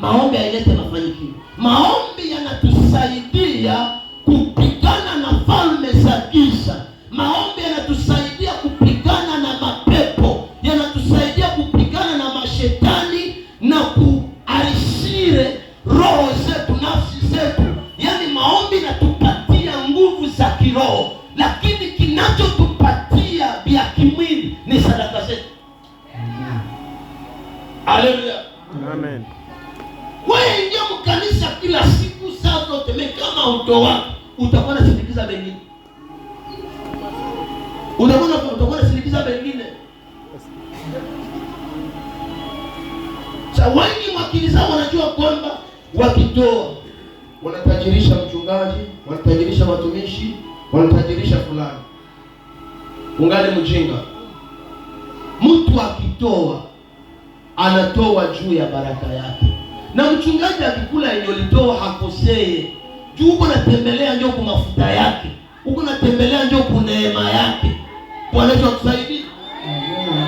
maombi hailete mafanikio. Maombi yanatusaidia kupigana na falme za giza. Maombi yanatusaidia kupigana na mapepo, yanatusaidia kupigana na mashetani na kuarishire roho zetu, nafsi zetu. Yaani maombi yanatupatia nguvu za kiroho, lakini kinachotupatia vya kimwili ni sadaka zetu. Haleluya. Amen. Wewe ingia mkanisa kila siku saa zote, kama utoa utakuwa unasindikiza wengine. Utakuwa unasindikiza wengine. Sasa wengi wakili zao wanajua kwamba wakitoa wanatajirisha mchungaji, wanatajirisha watumishi, wanatajirisha fulani. Ungali mjinga. Mtu akitoa anatoa juu ya baraka yake. Na mchungaji akikula yenye ulitoa hakosee. Juu uko natembelea njoo kwa mafuta yake. Uko natembelea njoo kwa neema yake. Bwana Yesu atusaidie.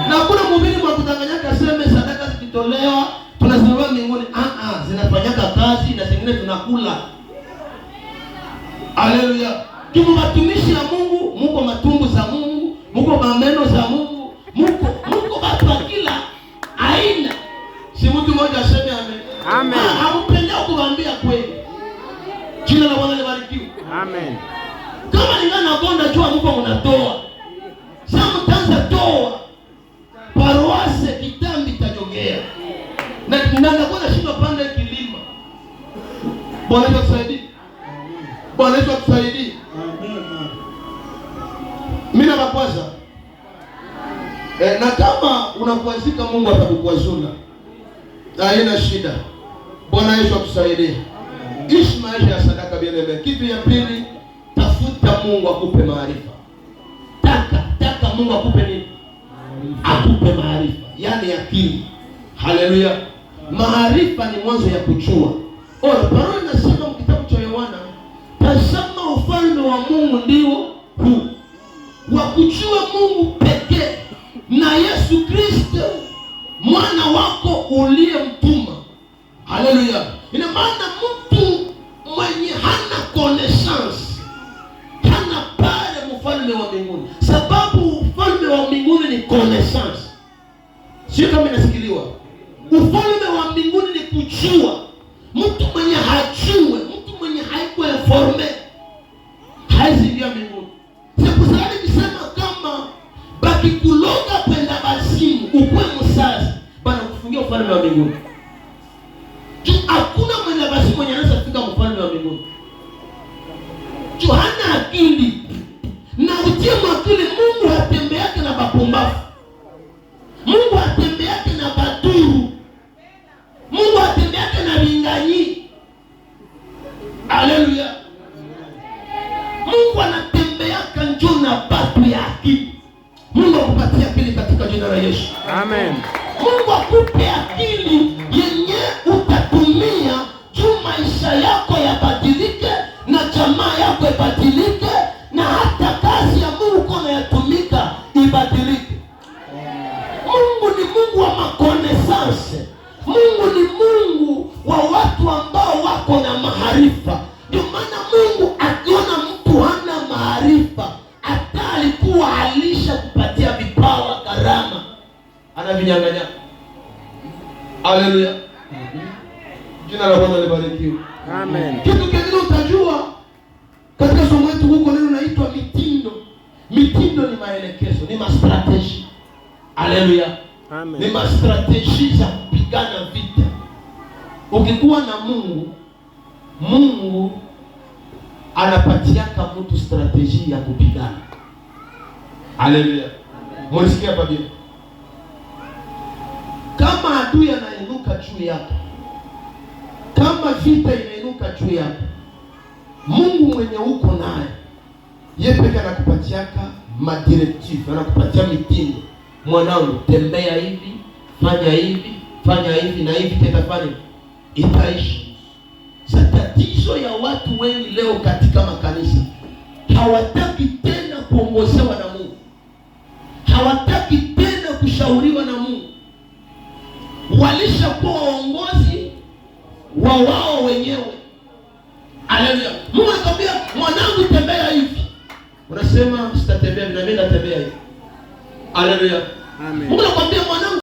Na kuna mhubiri mwa kudanganyaka aseme sadaka zikitolewa tunazilewa mbinguni. Zinafanyaka kazi na zingine tunakula. Haleluya. Tumo watumishi ya Mungu, Mungu matumbu za Mungu, Mungu maneno za Mungu, Mungu watu wa kila aina. Si mtu mmoja aseme amen. Amen. Hampenda kuambia kweli. Jina la Bwana libarikiwe. Amen. Kama ningana bonda jua Mungu mnatoa. Sasa mtaanza toa. Paroase kitambi tajongea. Na ndio shida pande kilima. Bwana Yesu atusaidie. Bwana Yesu atusaidie. Mimi na kwanza. Na kama unakwazika Mungu atakukwazuna. Haina shida. Bwana Yesu atusaidie. Ishi maisha ya sadaka bieneme. Kitu ya pili, tafuta Mungu akupe maarifa. Taka Mungu akupe nini? Akupe maarifa, yaani akili. Haleluya. Maarifa ni mwanzo ya kujua. Paulo anasema kitabu cha Yohana, tazama ufalme wa Mungu ndio huu, wa kujua Mungu pekee na Yesu Kristo mwana wako uliyemtuma. Haleluya. Ina maana mtu mwenye hana connaissance hana pale ufalme wa mbinguni, sababu ufalme wa mbinguni ni connaissance. Sio kama inasikiliwa. Ufalme wa mbinguni ni kujua. Mtu mwenye hajue, mtu mwenye haiko informe haizi ndio mbinguni. Sikusali kisema kama baki kuloga penda basimu ukwe msasi bana kufungia ufalme wa mbinguni. Hakuna mwenye basi mwenye anaweza kufika ufalme wa mbinguni. Hana akili. Na utie mwakili, Mungu hatembeake na bapumbafu. Mungu hatembeake na baduru. Mungu hatembeake na vinganyi. Haleluya. Mungu anatembeaka njoo na batu ya akili. Mungu akupatie akili katika jina la Yesu. Amen. Mungu akupe akili yenye utatumia juu maisha yako yabadilike na jamaa yako ibadilike na hata kazi ya Mungu kona yatumika ibadilike. Mungu ni Mungu wa makonesance. Mungu ni Mungu wa watu ambao wako na maarifa. Ndio maana Mungu akiona mtu hana maarifa, hata alikuwa alisha kupatia vipawa karama, anavinyang'anya. Haleluya. Jina la Bwana libarikiwe. Amen. Kitu kingine utajua katika somo letu huko leo inaitwa mitindo. Mitindo ni maelekezo, ni mastrategy. Haleluya. Amen. Ni mastrategy za kupigana vita. Ukikuwa na Mungu, Mungu anapatiaka mtu strategy ya kupigana. Haleluya. Mlisikia Biblia? Kama adui anainuka juu yako, kama vita inainuka juu yako, Mungu mwenye uko naye, yeye pekee anakupatiaka madirective, anakupatia mitindo. Mwanangu, tembea hivi, fanya hivi, fanya hivi na hivi, tetafanya itaishi. Sasa tatizo ya watu wengi leo katika makanisa, hawataki tena kuongozewa na Mungu. Hawataki tena kushauriwa na Mungu. Walishakuwa waongozi kwa wao wenyewe. Haleluya. Mungu anakwambia mwanangu, tembea hivi. Unasema sitatembea, na mimi natembea hivi. Haleluya. Amen. Mungu anakwambia mwanangu